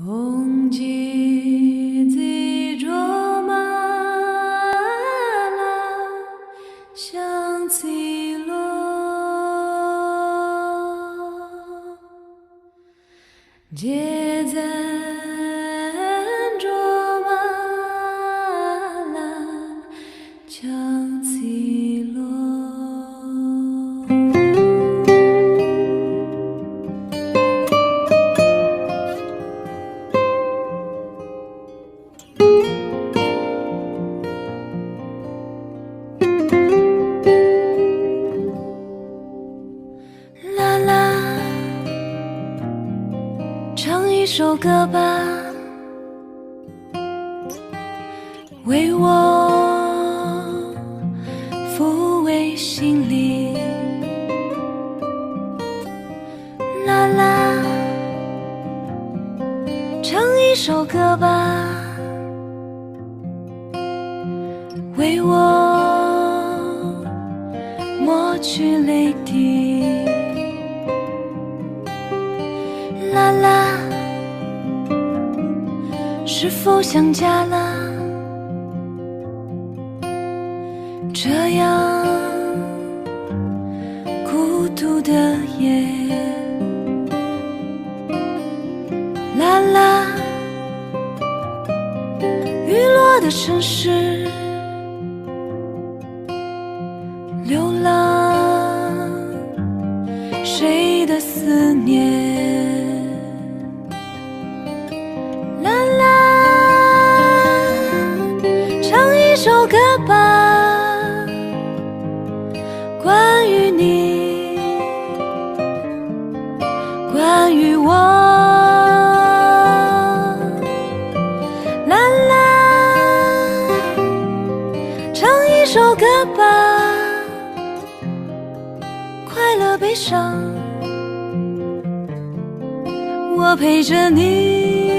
红旗自卓玛拉香起落，结赞卓玛拉香起落。啦啦，唱一首歌吧，为我抚慰心灵。啦啦，唱一首歌吧，为我抹去泪滴。啦啦，是否想家了？这样孤独的夜。啦啦，雨落的城市，流浪谁的思念？啦啦，唱一首歌吧，关于你，关于我。啦啦，唱一首歌吧，快乐悲伤，我陪着你。